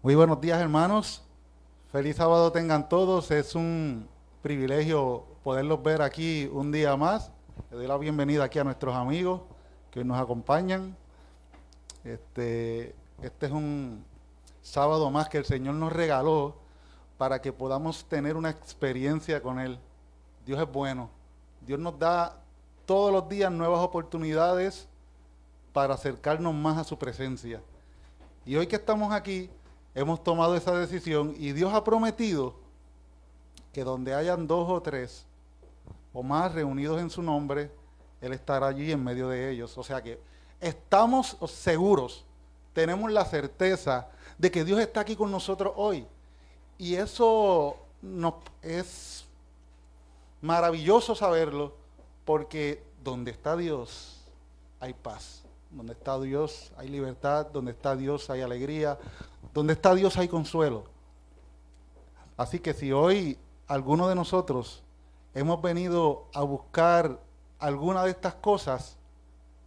Muy buenos días, hermanos. Feliz sábado tengan todos. Es un privilegio poderlos ver aquí un día más. Le doy la bienvenida aquí a nuestros amigos que hoy nos acompañan. Este es un sábado más que el Señor nos regaló para que podamos tener una experiencia con Él. Dios es bueno. Dios nos da todos los días nuevas oportunidades para acercarnos más a su presencia. Y hoy que estamos aquí, hemos tomado esa decisión y Dios ha prometido que donde hayan dos o tres o más reunidos en su nombre, Él estará allí en medio de ellos. O sea que estamos seguros, tenemos la certeza de que Dios está aquí con nosotros hoy. Y eso es maravilloso saberlo, porque donde está Dios hay paz. Donde está Dios hay libertad, donde está Dios hay alegría, donde está Dios hay consuelo. Así que si hoy alguno de nosotros hemos venido a buscar alguna de estas cosas,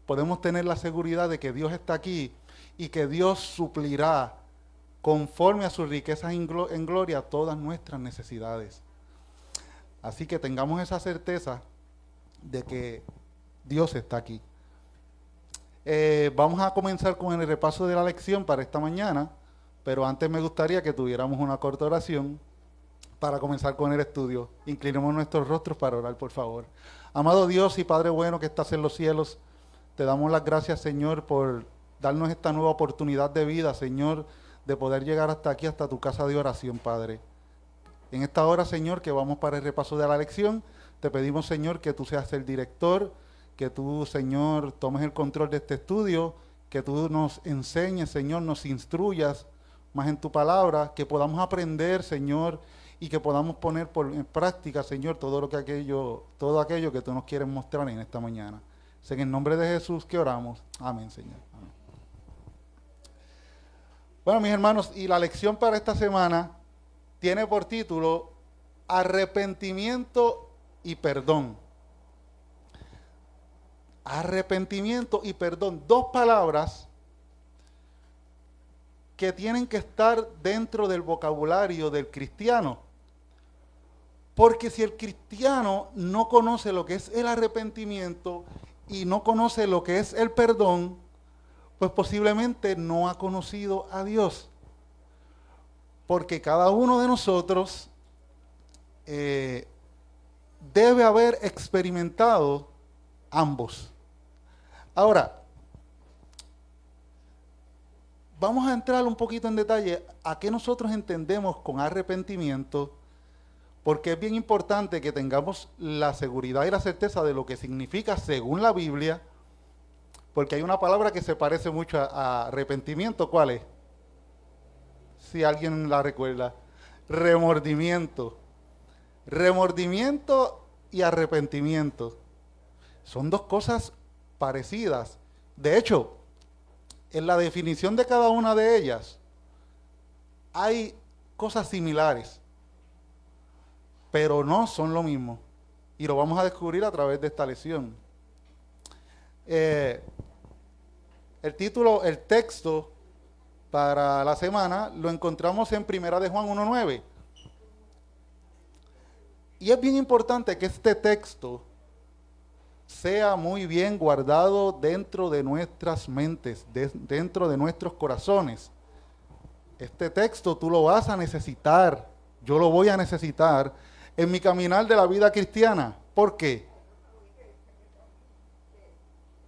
podemos tener la seguridad de que Dios está aquí y que Dios suplirá conforme a sus riquezas en gloria todas nuestras necesidades. Así que tengamos esa certeza de que Dios está aquí. Vamos a comenzar con el repaso de la lección para esta mañana, pero antes me gustaría que tuviéramos una corta oración para comenzar con el estudio. Inclinemos nuestros rostros para orar, por favor. Amado Dios y Padre bueno que estás en los cielos, te damos las gracias, Señor, por darnos esta nueva oportunidad de vida, Señor, de poder llegar hasta aquí, hasta tu casa de oración, Padre. En esta hora, Señor, que vamos para el repaso de la lección, te pedimos, Señor, que tú seas el director, que tú, Señor, tomes el control de este estudio, que tú nos enseñes, Señor, nos instruyas más en tu palabra, que podamos aprender, Señor, y que podamos poner en práctica, Señor, todo aquello que tú nos quieres mostrar en esta mañana. Es en el nombre de Jesús que oramos. Amén, Señor. Amén. Bueno, mis hermanos, y la lección para esta semana tiene por título Arrepentimiento y perdón. Arrepentimiento y perdón. Dos palabras que tienen que estar dentro del vocabulario del cristiano. Porque si el cristiano no conoce lo que es el arrepentimiento y no conoce lo que es el perdón, pues posiblemente no ha conocido a Dios. Porque cada uno de nosotros debe haber experimentado ambos. Ahora, vamos a entrar un poquito en detalle a qué nosotros entendemos con arrepentimiento, porque es bien importante que tengamos la seguridad y la certeza de lo que significa según la Biblia, porque hay una palabra que se parece mucho a arrepentimiento. ¿Cuál es? Si alguien la recuerda. Remordimiento. Remordimiento y arrepentimiento son dos cosas parecidas. De hecho, en la definición de cada una de ellas hay cosas similares, pero no son lo mismo. Y lo vamos a descubrir a través de esta lección. El texto para la semana lo encontramos en Primera de Juan 1:9. Y es bien importante que este texto sea muy bien guardado dentro de nuestras mentes, dentro de nuestros corazones. Este texto tú lo vas a necesitar, yo lo voy a necesitar en mi caminar de la vida cristiana. ¿Por qué?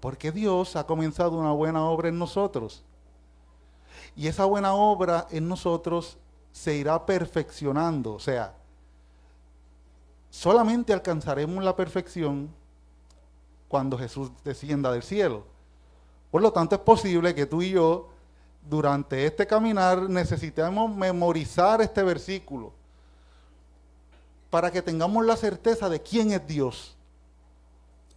Porque Dios ha comenzado una buena obra en nosotros. Y esa buena obra en nosotros se irá perfeccionando. O sea, solamente alcanzaremos la perfección cuando Jesús descienda del cielo. Por lo tanto, es posible que tú y yo, durante este caminar, necesitemos memorizar este versículo para que tengamos la certeza de quién es Dios.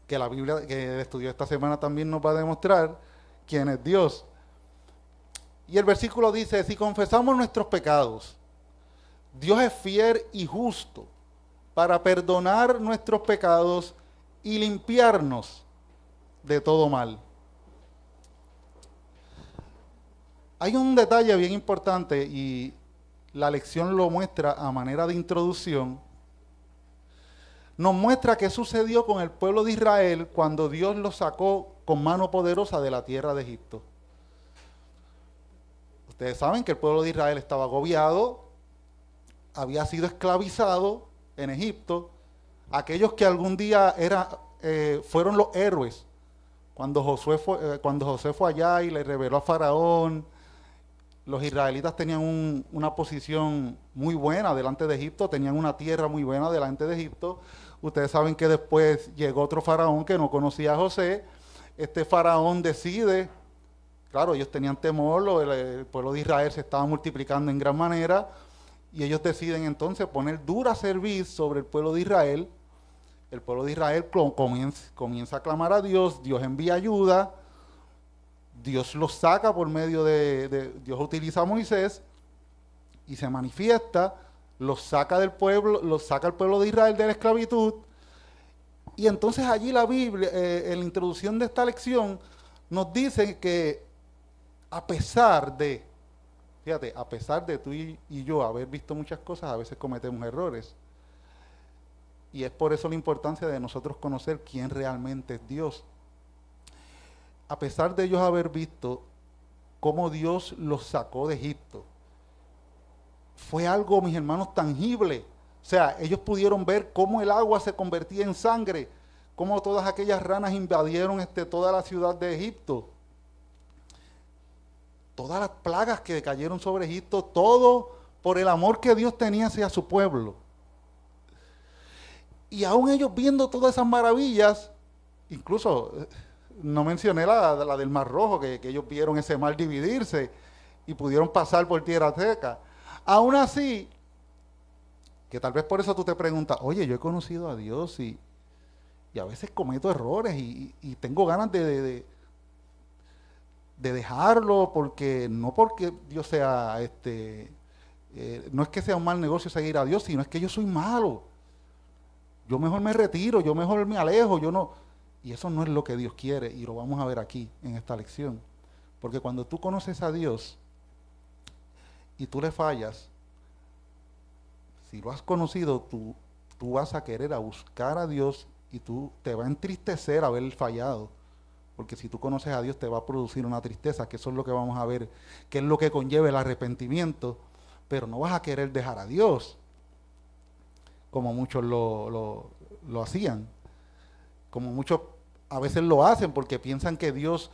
Que la Biblia que el estudio esta semana también nos va a demostrar quién es Dios. Y el versículo dice, si confesamos nuestros pecados, Dios es fiel y justo para perdonar nuestros pecados y limpiarnos de todo mal. Hay un detalle bien importante y la lección lo muestra a manera de introducción. Nos muestra qué sucedió con el pueblo de Israel cuando Dios los sacó con mano poderosa de la tierra de Egipto. Ustedes saben que el pueblo de Israel estaba agobiado, había sido esclavizado en Egipto. Aquellos que algún día fueron los héroes, cuando José fue allá y le reveló a Faraón, los israelitas tenían una posición muy buena delante de Egipto, tenían una tierra muy buena delante de Egipto. Ustedes saben que después llegó otro faraón que no conocía a José. Este faraón decide, claro, ellos tenían temor, el pueblo de Israel se estaba multiplicando en gran manera, y ellos deciden entonces poner dura cerviz sobre el pueblo de Israel. El pueblo de Israel comienza a clamar a Dios, Dios envía ayuda, Dios los saca por medio Dios utiliza a Moisés y se manifiesta, los saca del pueblo, los saca el pueblo de Israel de la esclavitud. Y entonces allí la Biblia, en la introducción de esta lección, nos dice que a pesar de, fíjate, a pesar de tú y yo haber visto muchas cosas, a veces cometemos errores. Y es por eso la importancia de nosotros conocer quién realmente es Dios. A pesar de ellos haber visto cómo Dios los sacó de Egipto, fue algo, mis hermanos, tangible. O sea, ellos pudieron ver cómo el agua se convertía en sangre, cómo todas aquellas ranas invadieron toda la ciudad de Egipto. Todas las plagas que cayeron sobre Egipto, todo por el amor que Dios tenía hacia su pueblo. Y aún ellos viendo todas esas maravillas, incluso no mencioné la del Mar Rojo, que ellos vieron ese mar dividirse y pudieron pasar por tierra seca. Aún así, que tal vez por eso tú te preguntas, oye, yo he conocido a Dios y a veces cometo errores y tengo ganas de dejarlo, porque Dios sea, no es que sea un mal negocio seguir a Dios, sino es que yo soy malo. Yo mejor me retiro, yo mejor me alejo, yo no. Y eso no es lo que Dios quiere, y lo vamos a ver aquí en esta lección. Porque cuando tú conoces a Dios y tú le fallas, si lo has conocido, tú vas a querer a buscar a Dios y tú te va a entristecer haber fallado. Porque si tú conoces a Dios te va a producir una tristeza, que eso es lo que vamos a ver, que es lo que conlleva el arrepentimiento, pero no vas a querer dejar a Dios, como muchos lo hacían, como muchos a veces lo hacen porque piensan que Dios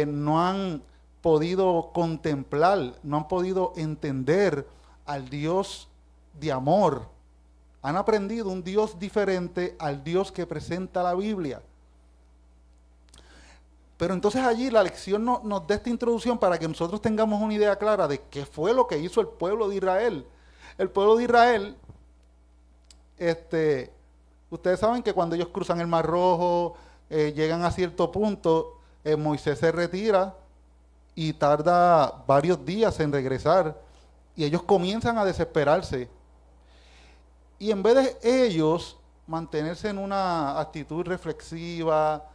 no han podido contemplar, no han podido entender al Dios de amor. Han aprendido un Dios diferente al Dios que presenta la Biblia. Pero entonces allí la lección nos da esta introducción para que nosotros tengamos una idea clara de qué fue lo que hizo el pueblo de Israel. El pueblo de Israel, ustedes saben que cuando ellos cruzan el Mar Rojo, llegan a cierto punto, Moisés se retira y tarda varios días en regresar, y ellos comienzan a desesperarse. Y en vez de ellos mantenerse en una actitud reflexiva,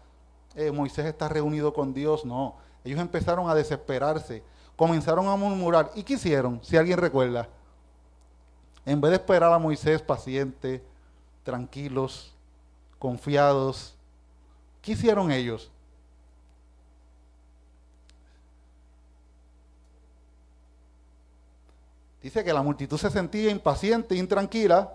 Moisés está reunido con Dios, no. Ellos empezaron a desesperarse, comenzaron a murmurar. ¿Y qué hicieron? Si alguien recuerda. En vez de esperar a Moisés paciente, tranquilos, confiados, ¿qué hicieron ellos? Dice que la multitud se sentía impaciente, intranquila,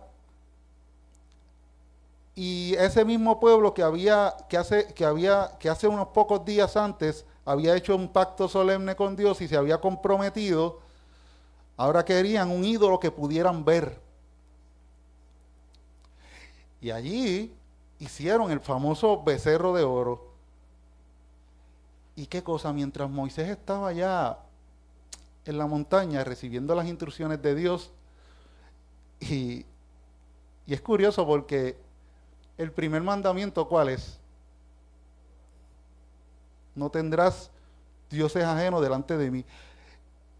y ese mismo pueblo que hace unos pocos días antes había hecho un pacto solemne con Dios y se había comprometido, ahora querían un ídolo que pudieran ver. Y allí hicieron el famoso becerro de oro. ¿Y qué cosa? Mientras Moisés estaba allá en la montaña recibiendo las instrucciones de Dios, y es curioso porque el primer mandamiento, ¿cuál es? No tendrás dioses ajenos delante de mí.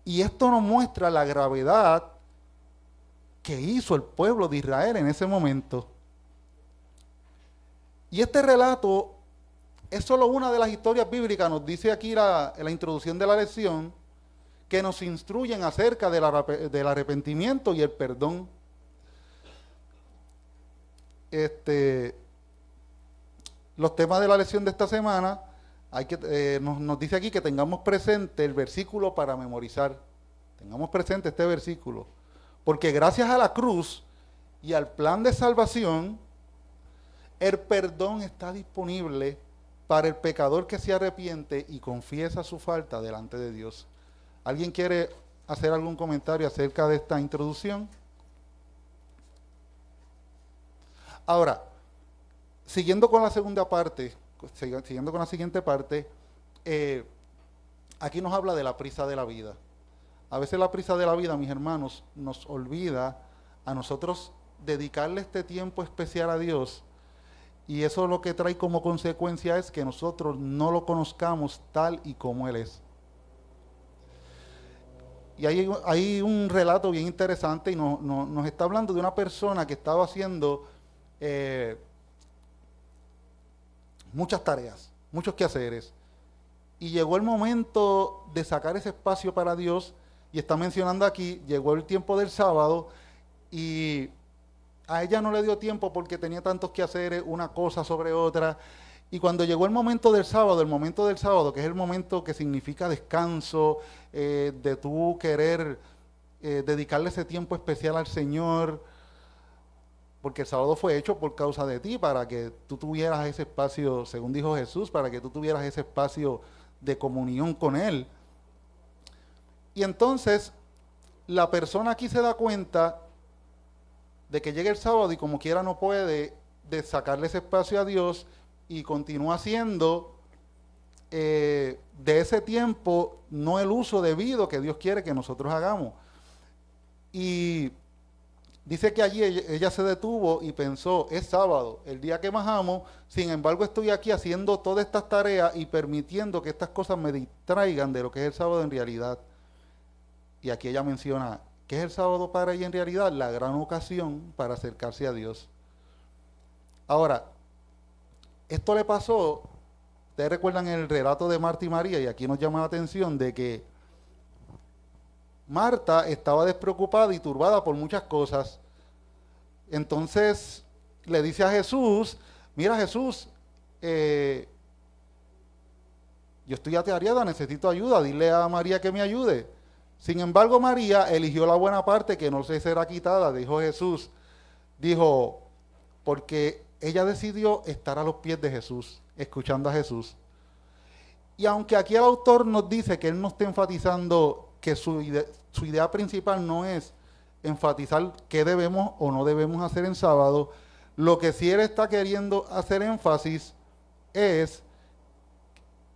Y esto nos muestra la gravedad que hizo el pueblo de Israel en ese momento. Y este relato es solo una de las historias bíblicas, nos dice aquí la introducción de la lección, que nos instruyen acerca del arrepentimiento y el perdón. Los temas de la lección de esta semana, nos dice aquí que tengamos presente el versículo para memorizar. Tengamos presente este versículo. Porque gracias a la cruz y al plan de salvación, el perdón está disponible para el pecador que se arrepiente y confiesa su falta delante de Dios. ¿Alguien quiere hacer algún comentario acerca de esta introducción? Ahora, siguiendo con la segunda parte, siguiendo con la siguiente parte, aquí nos habla de la prisa de la vida. A veces la prisa de la vida, mis hermanos, nos olvida a nosotros dedicarle este tiempo especial a Dios, y eso lo que trae como consecuencia es que nosotros no lo conozcamos tal y como Él es. Y hay un relato bien interesante y nos está hablando de una persona que estaba haciendo muchas tareas, muchos quehaceres, y llegó el momento de sacar ese espacio para Dios, y está mencionando aquí, llegó el tiempo del sábado, y a ella no le dio tiempo porque tenía tantos quehaceres, una cosa sobre otra, y cuando llegó el momento del sábado, que es el momento que significa descanso, de tú querer dedicarle ese tiempo especial al Señor, porque el sábado fue hecho por causa de ti, para que tú tuvieras ese espacio, según dijo Jesús, para que tú tuvieras ese espacio de comunión con Él. Y entonces, la persona aquí se da cuenta de que llega el sábado y como quiera no puede de sacarle ese espacio a Dios, y continúa haciendo de ese tiempo no el uso debido que Dios quiere que nosotros hagamos. Y dice que allí ella se detuvo y pensó, es sábado, el día que más amo, sin embargo estoy aquí haciendo todas estas tareas y permitiendo que estas cosas me distraigan de lo que es el sábado en realidad. Y aquí ella menciona, ¿qué es el sábado para ella en realidad? La gran ocasión para acercarse a Dios. Ahora, esto le pasó, ustedes recuerdan el relato de Marta y María, y aquí nos llama la atención de que Marta estaba despreocupada y turbada por muchas cosas. Entonces le dice a Jesús, mira Jesús, yo estoy atareada, necesito ayuda, dile a María que me ayude. Sin embargo, María eligió la buena parte que no se será quitada, dijo Jesús. Dijo, porque ella decidió estar a los pies de Jesús, escuchando a Jesús. Y aunque aquí el autor nos dice que él no está enfatizando, que su idea principal no es enfatizar qué debemos o no debemos hacer en sábado, lo que sí él está queriendo hacer énfasis es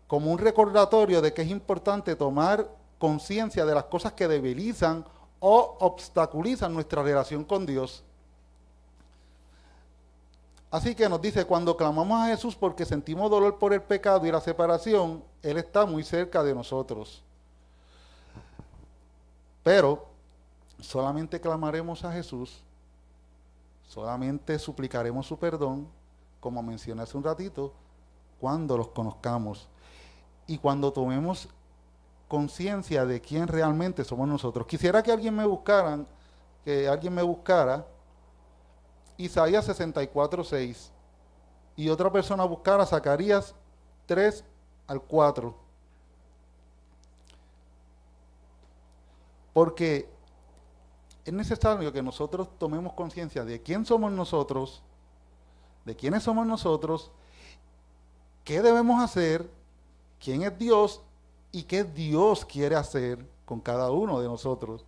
como un recordatorio de que es importante tomar conciencia de las cosas que debilizan o obstaculizan nuestra relación con Dios. Así que nos dice, cuando clamamos a Jesús porque sentimos dolor por el pecado y la separación, Él está muy cerca de nosotros. Pero solamente clamaremos a Jesús, solamente suplicaremos su perdón, como mencioné hace un ratito, cuando los conozcamos y cuando tomemos conciencia de quién realmente somos nosotros. Quisiera que alguien me buscara Isaías 64:6 y otra persona buscara Zacarías 3-4. Porque es necesario que nosotros tomemos conciencia de quién somos nosotros, de quiénes somos nosotros, qué debemos hacer, quién es Dios y qué Dios quiere hacer con cada uno de nosotros.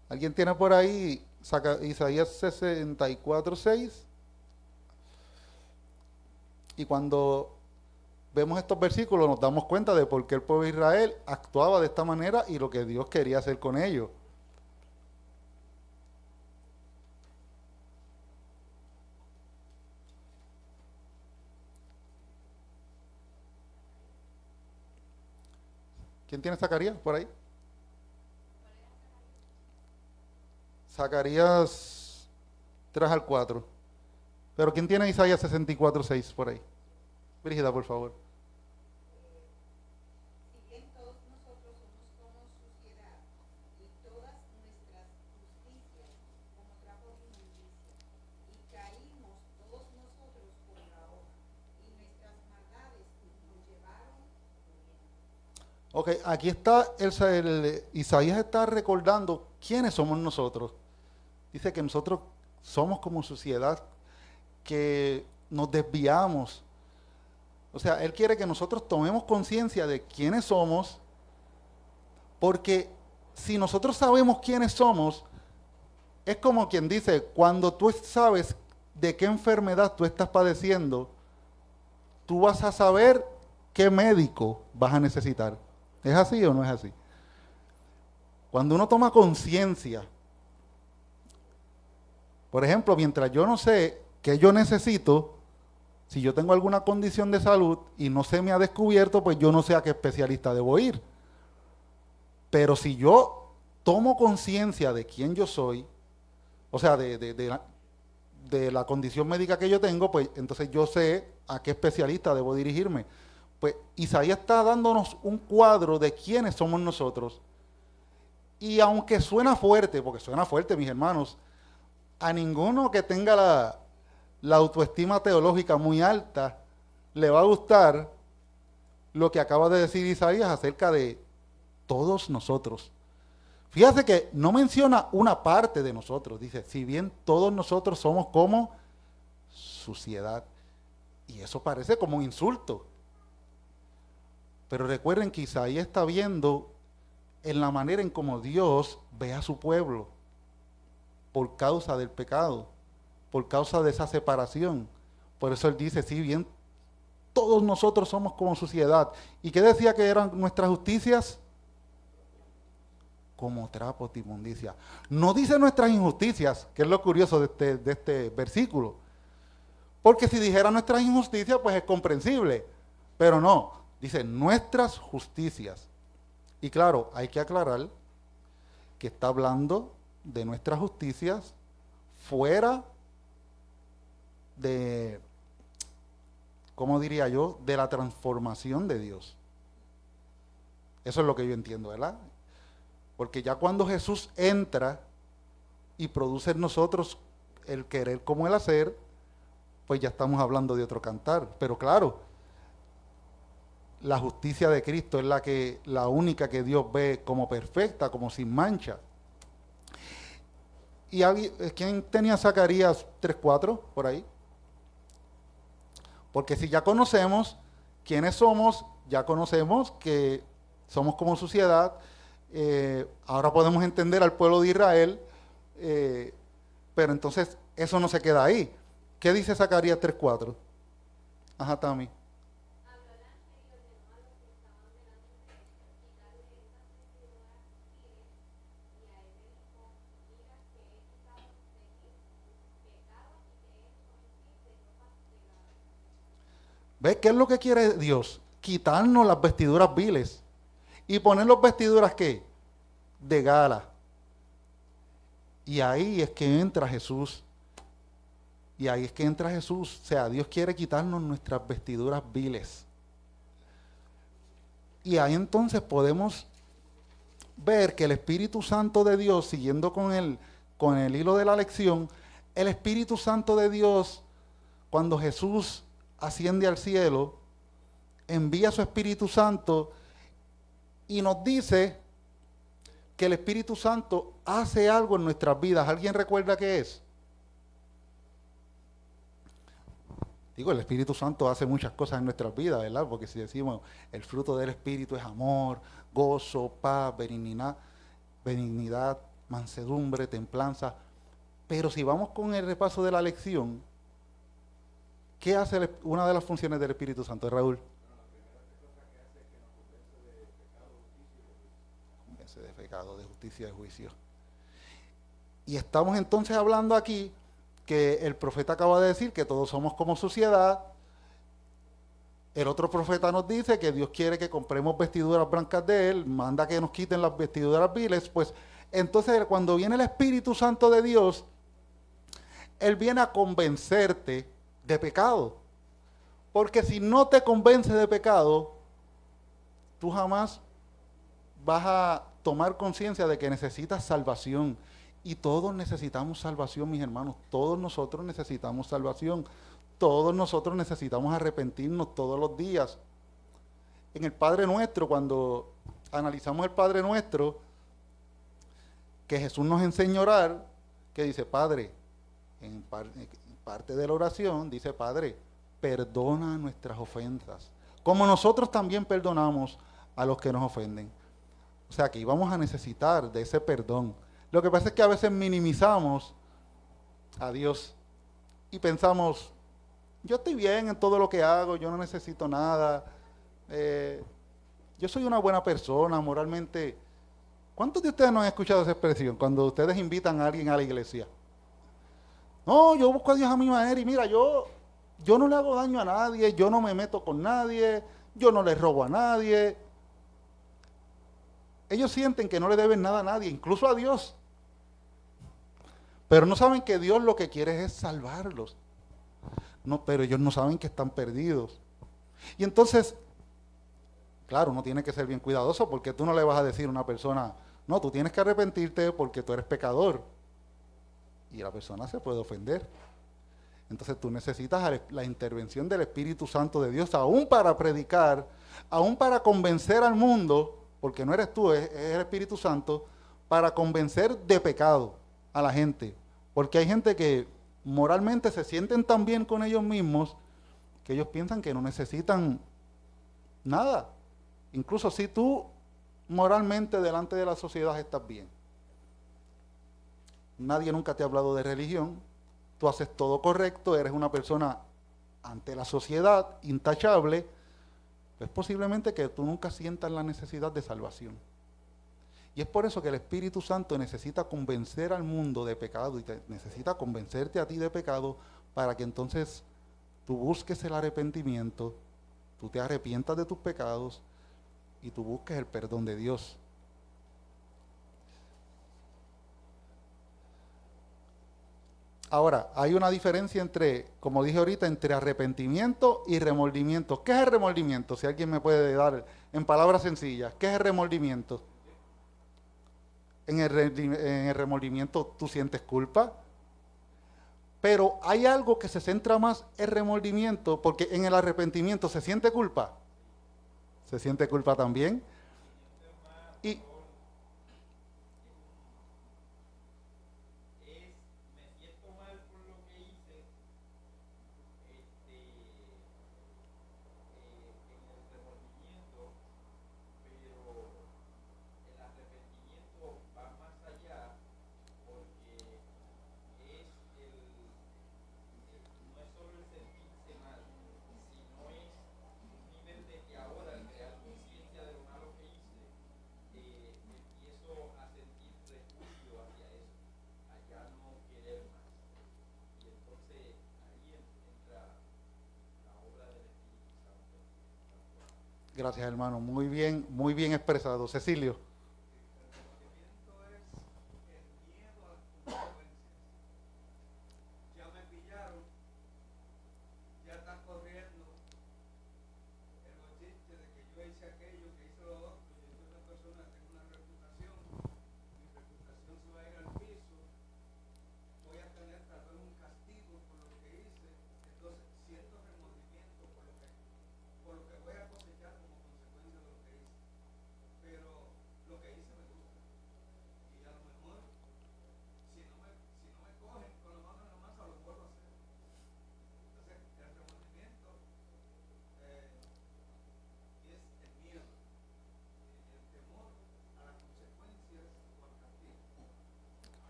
¿Alguien tiene por ahí Isaías 64:6? Y cuando vemos estos versículos nos damos cuenta de por qué el pueblo de Israel actuaba de esta manera y lo que Dios quería hacer con ellos. ¿Quién tiene Zacarías por ahí? Zacarías 3-4. Pero ¿quién tiene Isaías 64:6 por ahí? Brígida, por favor. Ok, aquí está, Isaías está recordando quiénes somos nosotros. Dice que nosotros somos como sociedad que nos desviamos. O sea, Él quiere que nosotros tomemos conciencia de quiénes somos, porque si nosotros sabemos quiénes somos, es como quien dice, cuando tú sabes de qué enfermedad tú estás padeciendo, tú vas a saber qué médico vas a necesitar. ¿Es así o no es así? Cuando uno toma conciencia, por ejemplo, mientras yo no sé qué yo necesito, si yo tengo alguna condición de salud y no se me ha descubierto, pues yo no sé a qué especialista debo ir. Pero si yo tomo conciencia de quién yo soy, o sea, de la condición médica que yo tengo, pues entonces yo sé a qué especialista debo dirigirme. Pues Isaías está dándonos un cuadro de quiénes somos nosotros. Y aunque suena fuerte, porque suena fuerte, mis hermanos, a ninguno que tenga la autoestima teológica muy alta le va a gustar lo que acaba de decir Isaías acerca de todos nosotros. Fíjate que no menciona una parte de nosotros, dice, si bien todos nosotros somos como suciedad. Y eso parece como un insulto. Pero recuerden que Isaías está viendo en la manera en cómo Dios ve a su pueblo por causa del pecado, por causa de esa separación. Por eso él dice, si bien todos nosotros somos como suciedad. ¿Y qué decía que eran nuestras justicias? Como trapos de inmundicia. No dice nuestras injusticias, que es lo curioso de este versículo. Porque si dijera nuestras injusticias, pues es comprensible. Pero no, dice nuestras justicias. Y claro, hay que aclarar que está hablando de nuestras justicias fuera de, ¿cómo diría yo?, de la transformación de Dios. Eso es lo que yo entiendo, ¿verdad? Porque ya cuando Jesús entra y produce en nosotros el querer como el hacer, pues ya estamos hablando de otro cantar. Pero claro, la justicia de Cristo es la única que Dios ve como perfecta, como sin mancha. ¿Y quién tenía Zacarías 3:4 por ahí? Porque si ya conocemos quiénes somos, ya conocemos que somos como sociedad, ahora podemos entender al pueblo de Israel, pero entonces eso no se queda ahí. ¿Qué dice Zacarías 3:4? Ajá, Tami. ¿Ves qué es lo que quiere Dios? Quitarnos las vestiduras viles y poner las vestiduras ¿qué? De gala. Y ahí es que entra Jesús. Y ahí es que entra Jesús. O sea, Dios quiere quitarnos nuestras vestiduras viles. Y ahí entonces podemos ver que el Espíritu Santo de Dios, siguiendo con el hilo de la lección, el Espíritu Santo de Dios, cuando Jesús asciende al cielo, envía su Espíritu Santo y nos dice que el Espíritu Santo hace algo en nuestras vidas. ¿Alguien recuerda qué es? Digo, el Espíritu Santo hace muchas cosas en nuestras vidas, ¿verdad? Porque si decimos, el fruto del Espíritu es amor, gozo, paz, benignidad, mansedumbre, templanza. Pero si vamos con el repaso de la lección, ¿qué hace una de las funciones del Espíritu Santo, Raúl? Convence de pecado, de justicia, de juicio. Y estamos entonces hablando aquí que el profeta acaba de decir que todos somos como suciedad. El otro profeta nos dice que Dios quiere que compremos vestiduras blancas de Él, manda que nos quiten las vestiduras viles. Pues entonces cuando viene el Espíritu Santo de Dios, Él viene a convencerte de pecado. Porque si no te convence de pecado, tú jamás vas a tomar conciencia de que necesitas salvación. Y todos necesitamos salvación, mis hermanos. Todos nosotros necesitamos salvación. Todos nosotros necesitamos arrepentirnos todos los días. en el Padre Nuestro, cuando analizamos el Padre Nuestro, que Jesús nos enseña a orar, que dice, Padre, en parte de la oración, dice, Padre, perdona nuestras ofensas, como nosotros también perdonamos a los que nos ofenden. O sea, que íbamos a necesitar de ese perdón. Lo que pasa es que a veces minimizamos a Dios y pensamos, yo estoy bien en todo lo que hago, yo no necesito nada, yo soy una buena persona, moralmente. ¿Cuántos de ustedes no han escuchado esa expresión cuando ustedes invitan a alguien a la iglesia? No, yo busco a Dios a mi manera y mira, yo no le hago daño a nadie, yo no me meto con nadie, yo no le robo a nadie. Ellos sienten que no le deben nada a nadie, incluso a Dios. Pero no saben que Dios lo que quiere es salvarlos. No, pero ellos no saben que están perdidos. Y entonces, claro, uno tiene que ser bien cuidadoso porque tú no le vas a decir a una persona, no, tú tienes que arrepentirte porque tú eres pecador. Y la persona se puede ofender. Entonces tú necesitas la intervención del Espíritu Santo de Dios, aún para predicar, aún para convencer al mundo, porque no eres tú, es el Espíritu Santo, para convencer de pecado a la gente. Porque hay gente que moralmente se sienten tan bien con ellos mismos que ellos piensan que no necesitan nada. Incluso si tú moralmente delante de la sociedad estás bien. Nadie nunca te ha hablado de religión, tú haces todo correcto, eres una persona ante la sociedad intachable, pues posiblemente que tú nunca sientas la necesidad de salvación. Y es por eso que el Espíritu Santo necesita convencer al mundo de pecado y necesita convencerte a ti de pecado para que entonces tú busques el arrepentimiento, tú te arrepientas de tus pecados y tú busques el perdón de Dios. Ahora, hay una diferencia entre, como dije ahorita, entre arrepentimiento y remordimiento. ¿Qué es el remordimiento? Si alguien me puede dar en palabras sencillas, ¿qué es el remordimiento? En el remordimiento tú sientes culpa, pero hay algo que se centra más en remordimiento, porque en el arrepentimiento se siente culpa. Se siente culpa también. Y gracias, hermano, muy bien expresado. Cecilio.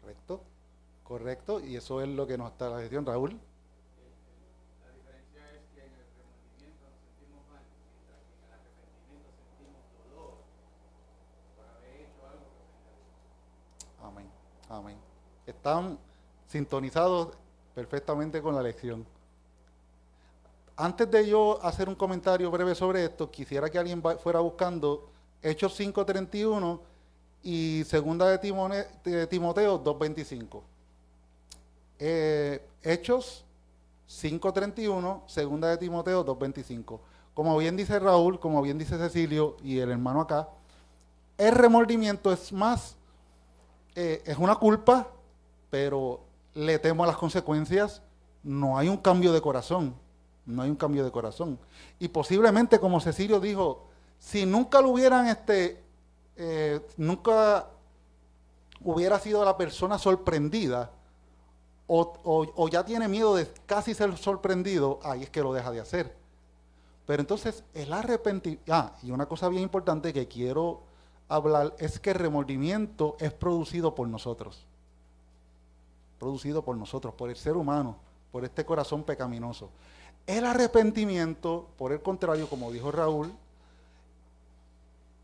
Correcto, correcto, y eso es lo que nos está la gestión, Raúl. Amén, amén. Están sintonizados perfectamente con la lección. Antes de yo hacer un comentario breve sobre esto, quisiera que alguien fuera buscando Hechos 5:31 y segunda de Timoteo 2:25. Hechos 5:31, segunda de Timoteo 2:25. Como bien dice Raúl, como bien dice Cecilio y el hermano acá, el remordimiento es más, es una culpa, pero le temo a las consecuencias, no hay un cambio de corazón, no hay un cambio de corazón. Y posiblemente, como Cecilio dijo, Si nunca lo hubieran, nunca hubiera sido la persona sorprendida, o ya tiene miedo de casi ser sorprendido, ahí es que lo deja de hacer. Pero entonces el arrepentimiento, y una cosa bien importante que quiero hablar es que el remordimiento es producido por nosotros, por el ser humano, por este corazón pecaminoso. El arrepentimiento, por el contrario, como dijo Raúl,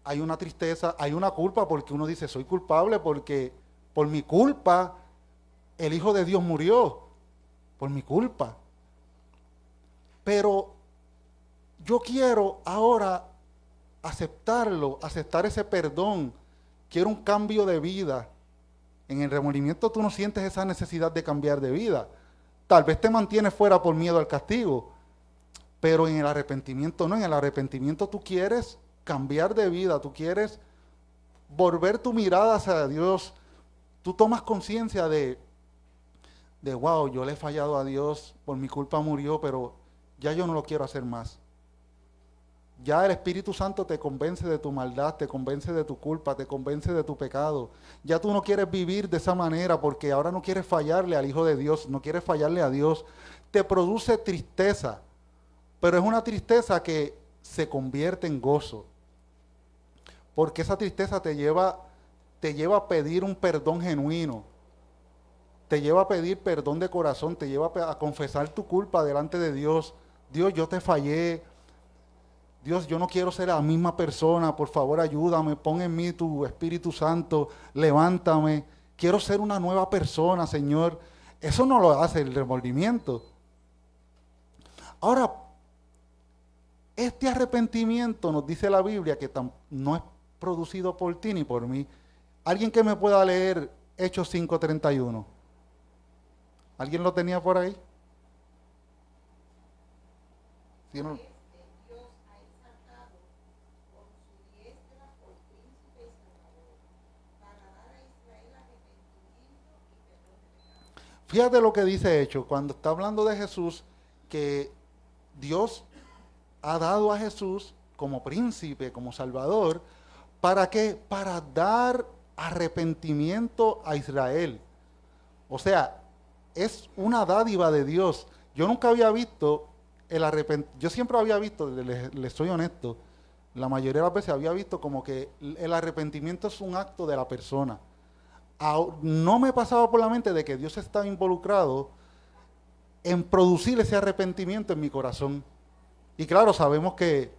hay una tristeza, hay una culpa, porque uno dice, soy culpable porque por mi culpa el Hijo de Dios murió, por mi culpa. Pero yo quiero ahora aceptarlo, aceptar ese perdón, quiero un cambio de vida. En el remordimiento tú no sientes esa necesidad de cambiar de vida. Tal vez te mantienes fuera por miedo al castigo, pero en el arrepentimiento no. En el arrepentimiento tú quieres cambiar de vida, tú quieres volver tu mirada hacia Dios. Tú tomas conciencia de wow, yo le he fallado a Dios, por mi culpa murió, pero ya yo no lo quiero hacer más. Ya el Espíritu Santo te convence de tu maldad, te convence de tu culpa, te convence de tu pecado. Ya tú no quieres vivir de esa manera porque ahora no quieres fallarle al Hijo de Dios, no quieres fallarle a Dios. Te produce tristeza, pero es una tristeza que se convierte en gozo. Porque esa tristeza te lleva a pedir un perdón genuino. Te lleva a pedir perdón de corazón, te lleva a confesar tu culpa delante de Dios. Dios, yo te fallé. Dios, yo no quiero ser la misma persona, por favor ayúdame, pon en mí tu Espíritu Santo, levántame, quiero ser una nueva persona, Señor. Eso no lo hace el remordimiento. Ahora, este arrepentimiento nos dice la Biblia que no es producido por ti ni por mí. ¿Alguien que me pueda leer Hechos 5:31? ¿Alguien lo tenía por ahí? ¿Sí, no? Fíjate lo que dice Hechos, cuando está hablando de Jesús, que Dios ha dado a Jesús como príncipe, como salvador, ¿para qué? Para dar arrepentimiento a Israel. O sea, es una dádiva de Dios. Yo nunca había visto el arrepentimiento, yo siempre había visto, les soy honesto, la mayoría de las veces había visto como que el arrepentimiento es un acto de la persona. No me pasaba por la mente de que Dios estaba involucrado en producir ese arrepentimiento en mi corazón. Y claro, sabemos que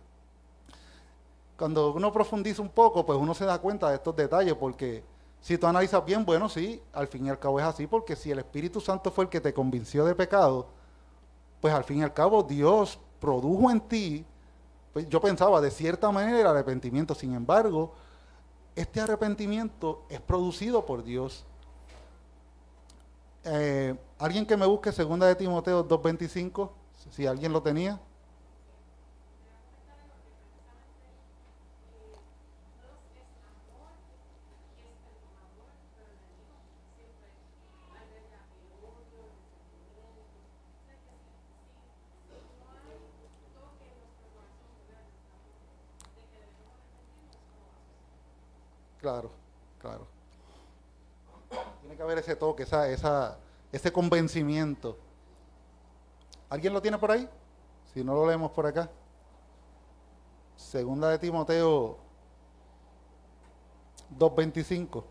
cuando uno profundiza un poco, pues uno se da cuenta de estos detalles, porque si tú analizas bien, bueno, sí, al fin y al cabo es así, porque si el Espíritu Santo fue el que te convenció de pecado, pues al fin y al cabo Dios produjo en ti, pues yo pensaba de cierta manera el arrepentimiento. Sin embargo, este arrepentimiento es producido por Dios. Alguien que me busque 2 de Timoteo 2:25, si alguien lo tenía. Claro, claro. Tiene que haber ese toque, ese convencimiento. ¿Alguien lo tiene por ahí? Si no lo leemos por acá. 2 de Timoteo 2:25.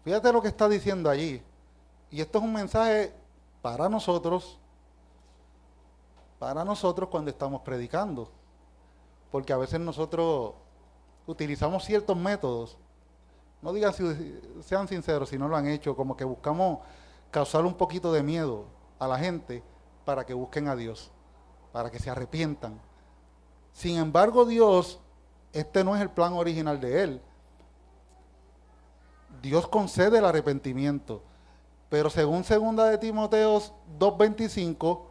Fíjate lo que está diciendo allí. Y esto es un mensaje para nosotros cuando estamos predicando. Porque a veces nosotros utilizamos ciertos métodos. No digan si sean sinceros si no lo han hecho, como que buscamos causar un poquito de miedo a la gente para que busquen a Dios, para que se arrepientan. Sin embargo, Dios, este no es el plan original de Él. Dios concede el arrepentimiento. Pero según 2 de Timoteo 2:25,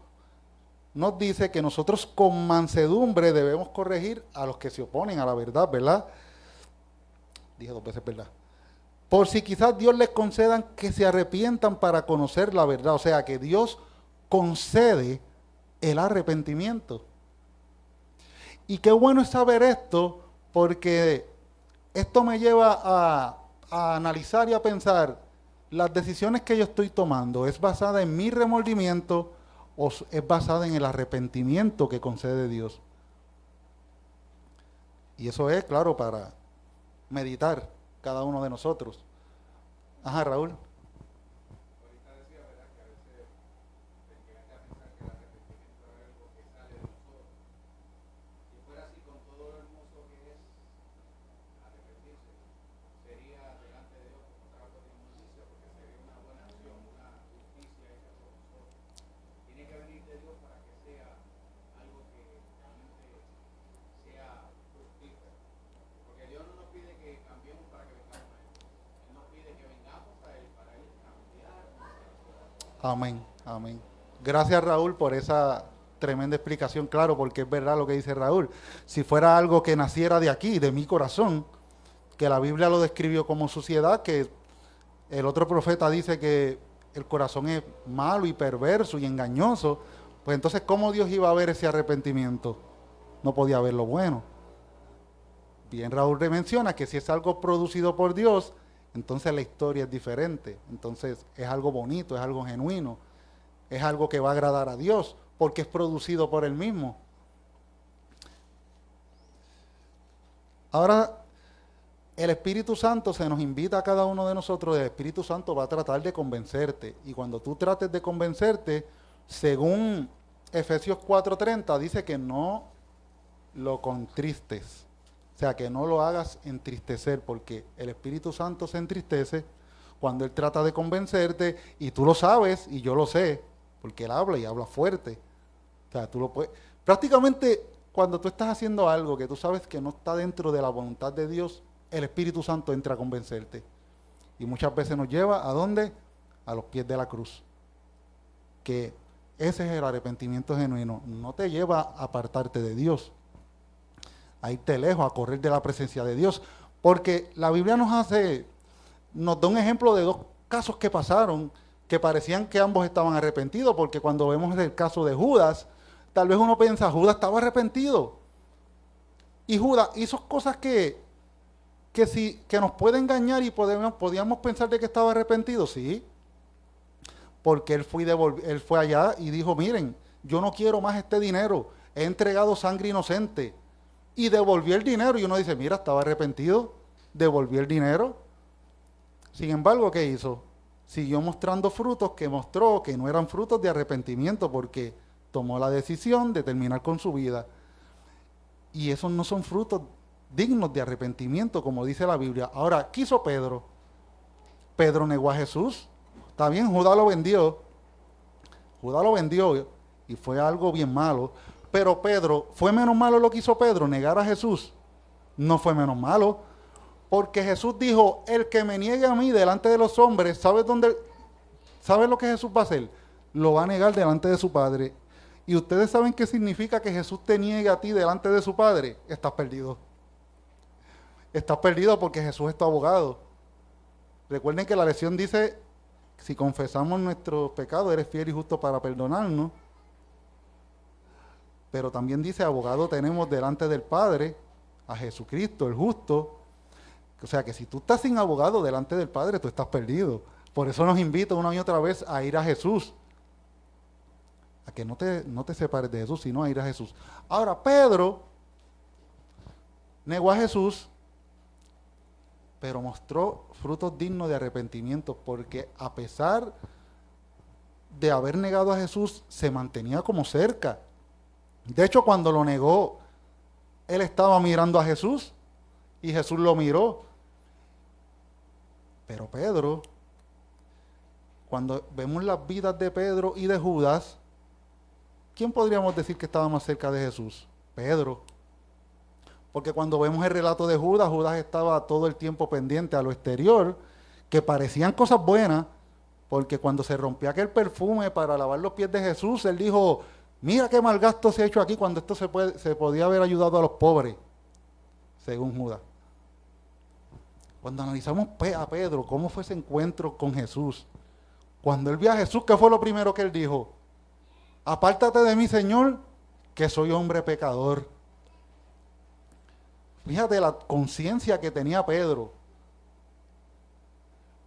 nos dice que nosotros con mansedumbre debemos corregir a los que se oponen a la verdad, ¿verdad? Dije 2 veces, ¿verdad? Por si quizás Dios les concedan que se arrepientan para conocer la verdad. O sea, que Dios concede el arrepentimiento. Y qué bueno es saber esto, porque esto me lleva a analizar y a pensar, las decisiones que yo estoy tomando, ¿es basada en mi remordimiento o es basada en el arrepentimiento que concede Dios? Y eso es, claro, para meditar cada uno de nosotros. Ajá, Raúl. Amén, amén. Gracias, Raúl, por esa tremenda explicación, claro, porque es verdad lo que dice Raúl. Si fuera algo que naciera de aquí, de mi corazón, que la Biblia lo describió como suciedad, que el otro profeta dice que el corazón es malo y perverso y engañoso, pues entonces, ¿cómo Dios iba a ver ese arrepentimiento? No podía ver lo bueno. Bien, Raúl menciona que si es algo producido por Dios, entonces la historia es diferente. Entonces es algo bonito, es algo genuino, es algo que va a agradar a Dios, porque es producido por Él mismo. Ahora, el Espíritu Santo se nos invita a cada uno de nosotros, el Espíritu Santo va a tratar de convencerte. Y cuando tú trates de convencerte, según Efesios 4:30, dice que no lo contristes. O sea, que no lo hagas entristecer, porque el Espíritu Santo se entristece cuando Él trata de convencerte, y tú lo sabes, y yo lo sé, porque Él habla y habla fuerte. O sea, tú lo puedes... Prácticamente, cuando tú estás haciendo algo que tú sabes que no está dentro de la voluntad de Dios, el Espíritu Santo entra a convencerte. Y muchas veces nos lleva, ¿a dónde? A los pies de la cruz. Que ese es el arrepentimiento genuino. No te lleva a apartarte de Dios, a irte lejos, a correr de la presencia de Dios. Porque la Biblia nos da un ejemplo de 2 casos que pasaron, que parecían que ambos estaban arrepentidos, porque cuando vemos el caso de Judas, tal vez uno piensa, Judas estaba arrepentido. Y Judas hizo cosas que nos puede engañar y podíamos pensar de que estaba arrepentido, sí. Porque él fue allá y dijo, miren, yo no quiero más este dinero, he entregado sangre inocente. Y devolvió el dinero, y uno dice, mira, estaba arrepentido, devolvió el dinero. Sin embargo, ¿qué hizo? Siguió mostrando frutos que mostró que no eran frutos de arrepentimiento, porque tomó la decisión de terminar con su vida. Y esos no son frutos dignos de arrepentimiento, como dice la Biblia. Ahora, ¿qué hizo Pedro? Pedro negó a Jesús. Está bien, Judas lo vendió. Judas lo vendió y fue algo bien malo. Pero Pedro, ¿fue menos malo lo que hizo Pedro? Negar a Jesús. No fue menos malo. Porque Jesús dijo, el que me niegue a mí delante de los hombres, ¿sabes lo que Jesús va a hacer? Lo va a negar delante de su Padre. Y ustedes saben qué significa que Jesús te niegue a ti delante de su Padre. Estás perdido. Estás perdido porque Jesús es tu abogado. Recuerden que la lección dice, si confesamos nuestros pecados, eres fiel y justo para perdonarnos. Pero también dice, abogado tenemos delante del Padre, a Jesucristo, el justo. O sea que si tú estás sin abogado delante del Padre, tú estás perdido. Por eso nos invita una y otra vez a ir a Jesús. A que no te separes de Jesús, sino a ir a Jesús. Ahora, Pedro negó a Jesús, pero mostró frutos dignos de arrepentimiento, porque a pesar de haber negado a Jesús, se mantenía como cerca. De hecho, cuando lo negó, él estaba mirando a Jesús y Jesús lo miró. Pero Pedro, cuando vemos las vidas de Pedro y de Judas, ¿quién podríamos decir que estaba más cerca de Jesús? Pedro. Porque cuando vemos el relato de Judas, Judas estaba todo el tiempo pendiente a lo exterior, que parecían cosas buenas, Porque cuando se rompió aquel perfume para lavar los pies de Jesús, él dijo, mira qué mal gasto se ha hecho aquí cuando esto se podía haber ayudado a los pobres, según Judas. Cuando analizamos a Pedro, cómo fue ese encuentro con Jesús, cuando él vio a Jesús, ¿qué fue lo primero que él dijo? Apártate de mí, Señor, que soy hombre pecador. Fíjate la conciencia que tenía Pedro.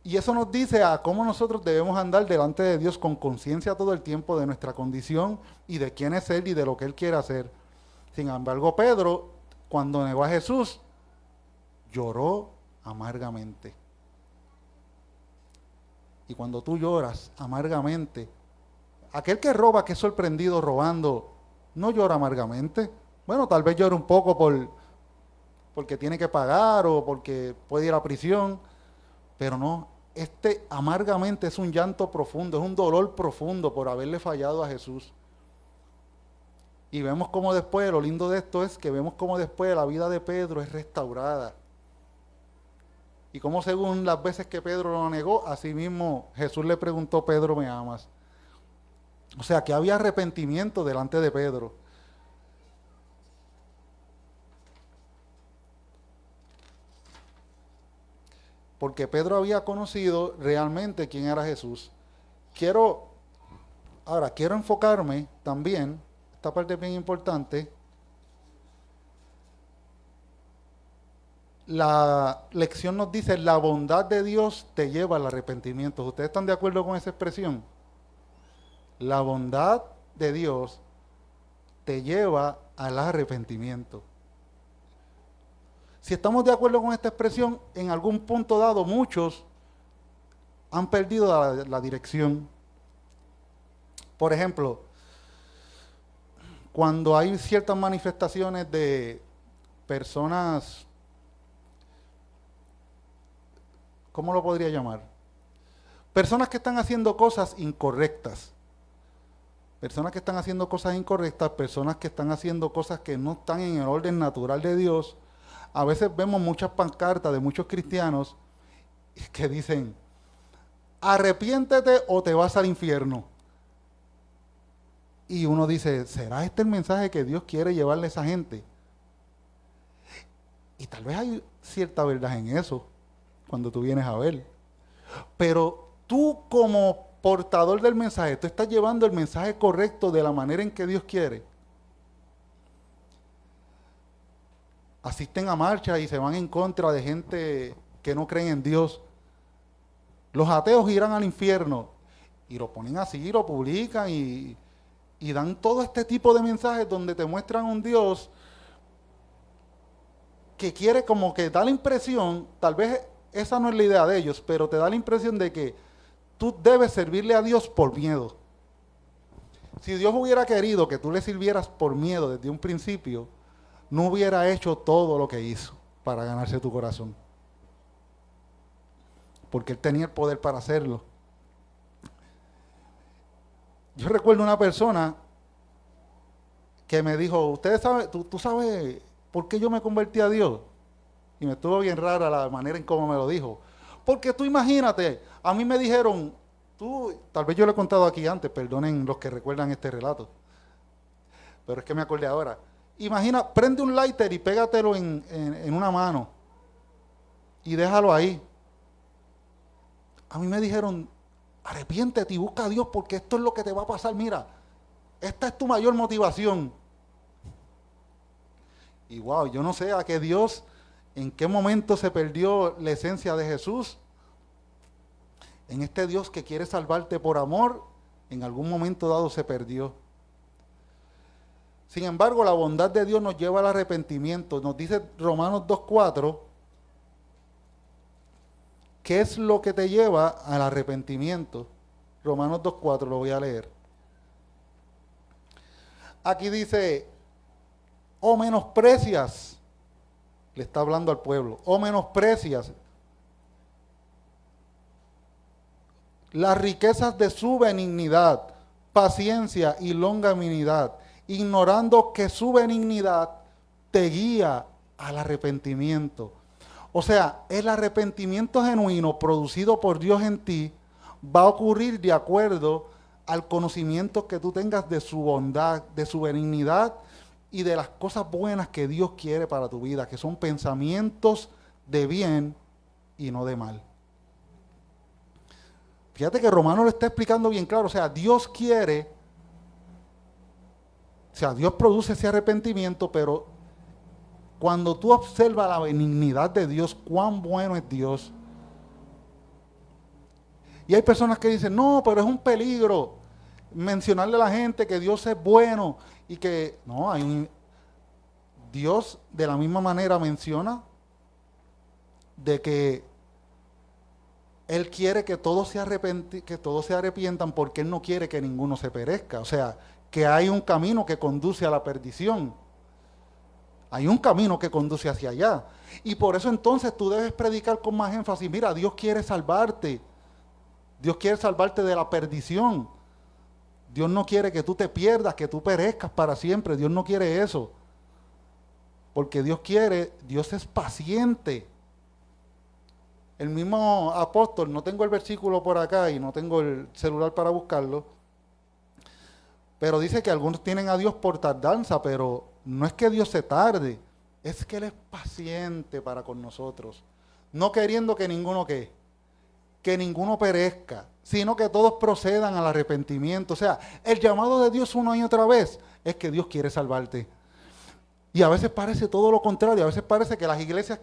Y eso nos dice a cómo nosotros debemos andar delante de Dios con conciencia todo el tiempo de nuestra condición y de quién es Él y de lo que Él quiere hacer. Sin embargo, Pedro, cuando negó a Jesús, lloró amargamente. Y cuando tú lloras amargamente, aquel que roba, que es sorprendido robando, no llora amargamente. Bueno, tal vez llora un poco porque tiene que pagar o porque puede ir a prisión, pero no. Este amargamente es un llanto profundo, es un dolor profundo por haberle fallado a Jesús. Y vemos cómo después, lo lindo de esto es que vemos cómo después la vida de Pedro es restaurada. Y cómo según las veces que Pedro lo negó, así mismo Jesús le preguntó, Pedro, ¿me amas? O sea, que había arrepentimiento delante de Pedro. Porque Pedro había conocido realmente quién era Jesús. Quiero enfocarme también, esta parte es bien importante. La lección nos dice, la bondad de Dios te lleva al arrepentimiento. ¿Ustedes están de acuerdo con esa expresión? La bondad de Dios te lleva al arrepentimiento. Si estamos de acuerdo con esta expresión, en algún punto dado muchos han perdido la dirección. Por ejemplo, cuando hay ciertas manifestaciones de personas, ¿cómo lo podría llamar? Personas que están haciendo cosas incorrectas. Personas que están haciendo cosas incorrectas, personas que están haciendo cosas que no están en el orden natural de Dios. A veces vemos muchas pancartas de muchos cristianos que dicen, arrepiéntete o te vas al infierno. Y uno dice, ¿será este el mensaje que Dios quiere llevarle a esa gente? Y tal vez hay cierta verdad en eso, cuando tú vienes a ver. Pero tú como portador del mensaje, tú estás llevando el mensaje correcto de la manera en que Dios quiere. Asisten a marchas y se van en contra de gente que no creen en Dios. Los ateos irán al infierno. Y lo ponen así, lo publican y dan todo este tipo de mensajes donde te muestran un Dios que quiere como que da la impresión, tal vez esa no es la idea de ellos, pero te da la impresión de que tú debes servirle a Dios por miedo. Si Dios hubiera querido que tú le sirvieras por miedo desde un principio, no hubiera hecho todo lo que hizo para ganarse tu corazón. Porque Él tenía el poder para hacerlo. Yo recuerdo una persona que me dijo, ¿ustedes saben, tú sabes por qué yo me convertí a Dios? Y me estuvo bien rara la manera en cómo me lo dijo. Porque tú imagínate, a mí me dijeron, tal vez yo lo he contado aquí antes, perdonen los que recuerdan este relato, pero es que me acordé ahora. Imagina, prende un lighter y pégatelo en una mano y déjalo ahí. A mí me dijeron, arrepiéntete y busca a Dios porque esto es lo que te va a pasar. Mira, esta es tu mayor motivación. Y wow, yo no sé a qué Dios, en qué momento se perdió la esencia de Jesús. En este Dios que quiere salvarte por amor, en algún momento dado se perdió. Sin embargo, la bondad de Dios nos lleva al arrepentimiento. Nos dice Romanos 2:4, ¿qué es lo que te lleva al arrepentimiento? Romanos 2:4, lo voy a leer. Aquí dice, o menosprecias, le está hablando al pueblo, o menosprecias las riquezas de su benignidad, paciencia y longanimidad, ignorando que su benignidad te guía al arrepentimiento. O sea, el arrepentimiento genuino producido por Dios en ti va a ocurrir de acuerdo al conocimiento que tú tengas de su bondad, de su benignidad y de las cosas buenas que Dios quiere para tu vida, que son pensamientos de bien y no de mal. Fíjate que Romano lo está explicando bien claro, o sea, Dios quiere, o sea, Dios produce ese arrepentimiento, pero cuando tú observas la benignidad de Dios, cuán bueno es Dios. Y hay personas que dicen, no, pero es un peligro mencionarle a la gente que Dios es bueno y que, no, Dios de la misma manera menciona de que Él quiere que todos se arrepientan porque Él no quiere que ninguno se perezca. O sea, que hay un camino que conduce a la perdición. Hay un camino que conduce hacia allá. Y por eso entonces tú debes predicar con más énfasis. Mira, Dios quiere salvarte. Dios quiere salvarte de la perdición. Dios no quiere que tú te pierdas, que tú perezcas para siempre. Dios no quiere eso. Porque Dios es paciente. El mismo apóstol, no tengo el versículo por acá y no tengo el celular para buscarlo, pero dice que algunos tienen a Dios por tardanza, pero no es que Dios se tarde, es que Él es paciente para con nosotros, no queriendo que ninguno perezca, sino que todos procedan al arrepentimiento. O sea, el llamado de Dios una y otra vez es que Dios quiere salvarte. Y a veces parece todo lo contrario, a veces parece que las iglesias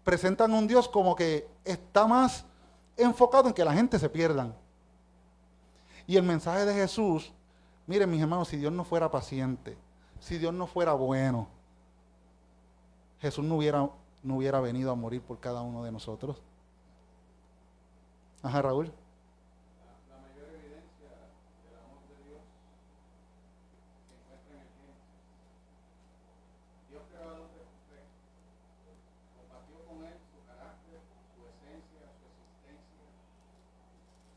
presentan a un Dios como que está más enfocado en que la gente se pierdan. Y el mensaje de Jesús, miren mis hermanos, si Dios no fuera paciente, si Dios no fuera bueno, Jesús no hubiera venido a morir por cada uno de nosotros. Ajá, Raúl. La mayor evidencia del amor de Dios se encuentra en el Génesis. Dios creó al hombre perfecto, compartió con él su carácter, su esencia, su existencia,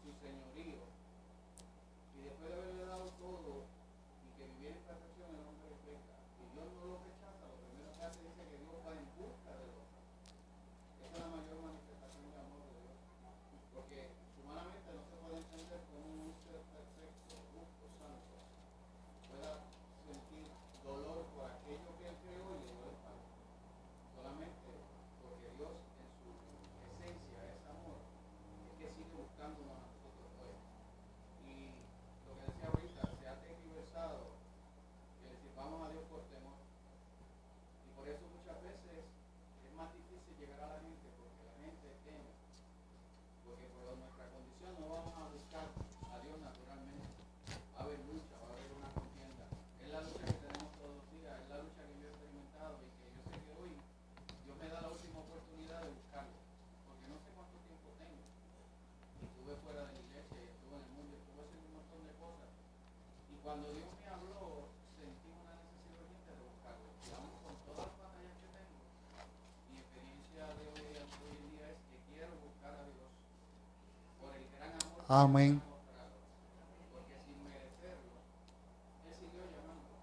su señorío, y después de haberle dado todo y que viviera en perfección, el hombre peca, y Dios no lo rechaza. Lo primero que hace dice que Dios va en busca del hombre. Esa es la mayor manifestación de amor de Dios, porque humanamente no se puede entender cómo un ser perfecto, justo, santo, pueda sentir dolor por aquello que él creó y le dio el Padre. Solamente porque Dios en su esencia es amor, es que sigue buscándonos a nosotros hoy. Y lo que decía ahorita, se ha tergiversado que le sirvamos a Dios por temor. Y por eso muchas veces es más difícil llegar a la gente, porque la gente teme. Porque por nuestra condición no vamos a buscar a Dios naturalmente. Va a haber lucha, va a haber una contienda. Es la lucha que tenemos todos los días, es la lucha que yo he experimentado y que yo sé que hoy Dios me da la última oportunidad de buscarlo. Porque no sé cuánto tiempo tengo. Estuve fuera de la iglesia y estuve en el mundo, estuve haciendo un montón de cosas. Y cuando Dios me habló, sentí una necesidad urgente de buscarlo. Y aún con todas las batallas que tengo, mi experiencia de hoy en día es que quiero buscar a Dios por el gran amor que Amén. Él me ha mostrado. Porque sin merecerlo, Él siguió llamando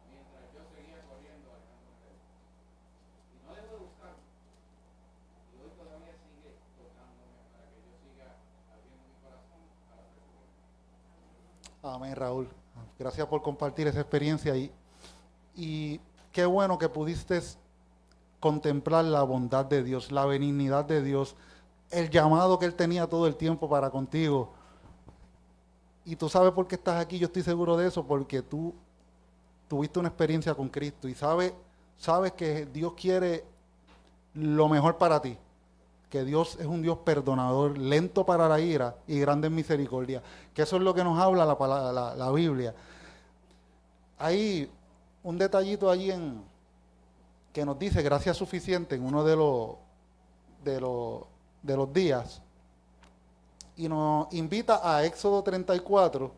mientras yo seguía corriendo al campo de Él. Y no debo de buscarlo. Y hoy todavía sigue tocándome para que yo siga abriendo mi corazón a la persona. Amén, Raúl. Gracias por compartir esa experiencia y qué bueno que pudiste contemplar la bondad de Dios, la benignidad de Dios, el llamado que Él tenía todo el tiempo para contigo. Y tú sabes por qué estás aquí, yo estoy seguro de eso, porque tú tuviste una experiencia con Cristo y sabes que Dios quiere lo mejor para ti, que Dios es un Dios perdonador, lento para la ira y grande en misericordia, que eso es lo que nos habla la Biblia. Hay un detallito allí que nos dice gracia suficiente en uno de los días y nos invita a Éxodo 34,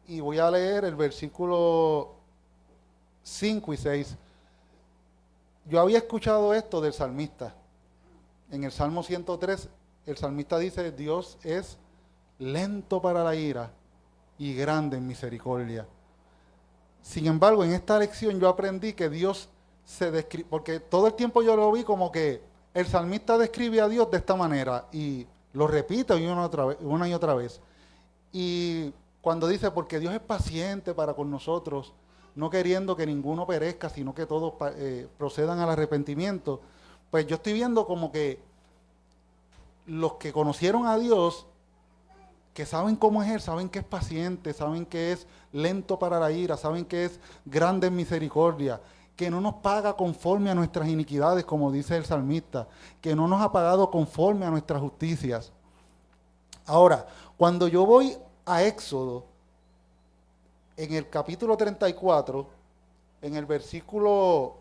y voy a leer el versículo 5 y 6. Yo había escuchado esto del salmista. En el Salmo 103, el salmista dice, Dios es lento para la ira y grande en misericordia. Sin embargo, en esta lección yo aprendí que Dios porque todo el tiempo yo lo vi como que el salmista describe a Dios de esta manera y lo repite una y otra vez. Y cuando dice, porque Dios es paciente para con nosotros, no queriendo que ninguno perezca, sino que todos procedan al arrepentimiento, pues yo estoy viendo como que los que conocieron a Dios, que saben cómo es Él, saben que es paciente, saben que es lento para la ira, saben que es grande en misericordia, que no nos paga conforme a nuestras iniquidades, como dice el salmista, que no nos ha pagado conforme a nuestras justicias. Ahora, cuando yo voy a Éxodo, en el capítulo 34, en el versículo,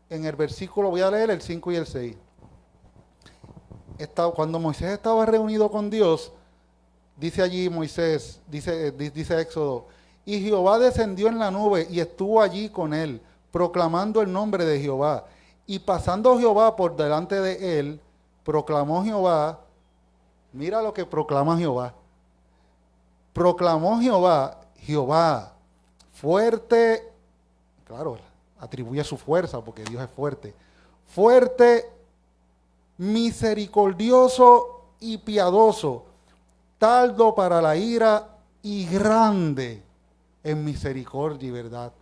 voy a leer el 5 y el 6. Cuando Moisés estaba reunido con Dios, dice allí Moisés, dice Éxodo, y Jehová descendió en la nube y estuvo allí con él, proclamando el nombre de Jehová. Y pasando Jehová por delante de él, proclamó Jehová, mira lo que proclama Jehová. Proclamó Jehová, fuerte, claro, atribuye su fuerza porque Dios es fuerte, fuerte, misericordioso y piadoso, tardo para la ira y grande en misericordia y verdad.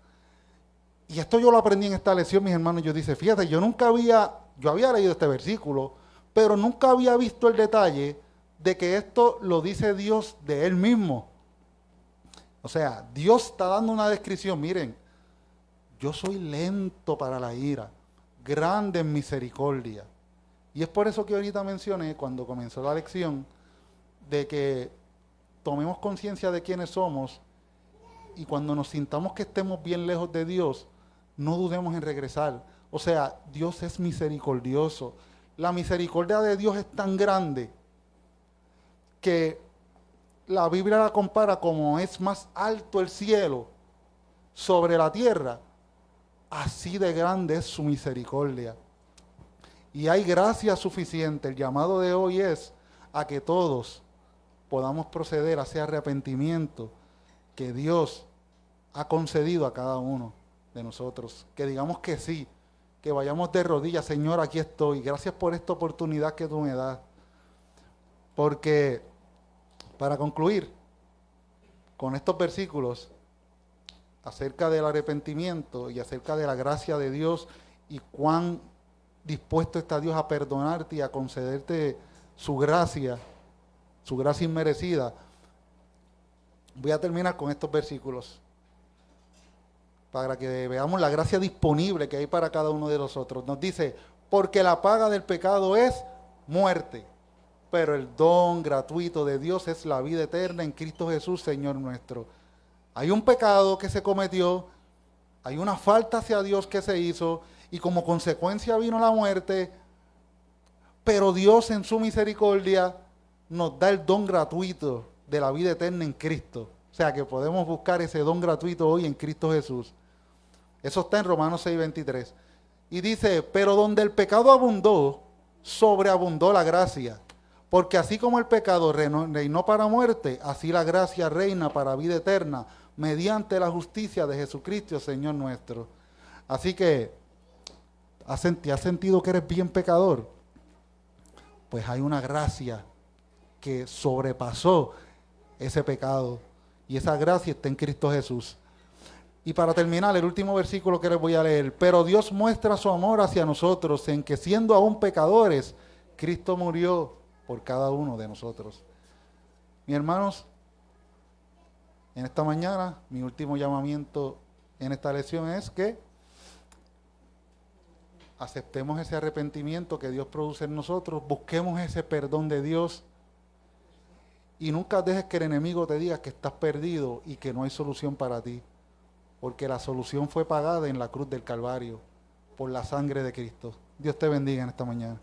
Y esto yo lo aprendí en esta lección, mis hermanos. Yo dice, fíjate, yo había leído este versículo, pero nunca había visto el detalle de que esto lo dice Dios de Él mismo. O sea, Dios está dando una descripción, miren, yo soy lento para la ira, grande en misericordia. Y es por eso que ahorita mencioné, cuando comenzó la lección, de que tomemos conciencia de quiénes somos y cuando nos sintamos que estemos bien lejos de Dios, no dudemos en regresar. O sea, Dios es misericordioso. La misericordia de Dios es tan grande que la Biblia la compara como es más alto el cielo sobre la tierra, así de grande es su misericordia. Y hay gracia suficiente. El llamado de hoy es a que todos podamos proceder a ese arrepentimiento que Dios ha concedido a cada uno de nosotros. Que digamos que sí, que vayamos de rodillas, Señor, aquí estoy. Gracias por esta oportunidad que tú me das. Porque, para concluir con estos versículos acerca del arrepentimiento y acerca de la gracia de Dios y cuán dispuesto está Dios a perdonarte y a concederte su gracia inmerecida, voy a terminar con estos versículos para que veamos la gracia disponible que hay para cada uno de nosotros. Nos dice, porque la paga del pecado es muerte, pero el don gratuito de Dios es la vida eterna en Cristo Jesús, Señor nuestro. Hay un pecado que se cometió, hay una falta hacia Dios que se hizo, y como consecuencia vino la muerte, pero Dios en su misericordia nos da el don gratuito de la vida eterna en Cristo. O sea que podemos buscar ese don gratuito hoy en Cristo Jesús. Eso está en Romanos 6:23. Y dice, pero donde el pecado abundó, sobreabundó la gracia. Porque así como el pecado reinó para muerte, así la gracia reina para vida eterna, mediante la justicia de Jesucristo, Señor nuestro. Así que, ¿has sentido que eres bien pecador? Pues hay una gracia que sobrepasó ese pecado. Y esa gracia está en Cristo Jesús. Y para terminar, el último versículo que les voy a leer. Pero Dios muestra su amor hacia nosotros en que siendo aún pecadores, Cristo murió por cada uno de nosotros. Mis hermanos, en esta mañana, mi último llamamiento en esta lección es que aceptemos ese arrepentimiento que Dios produce en nosotros, busquemos ese perdón de Dios y nunca dejes que el enemigo te diga que estás perdido y que no hay solución para ti, porque la solución fue pagada en la cruz del Calvario por la sangre de Cristo. Dios te bendiga en esta mañana.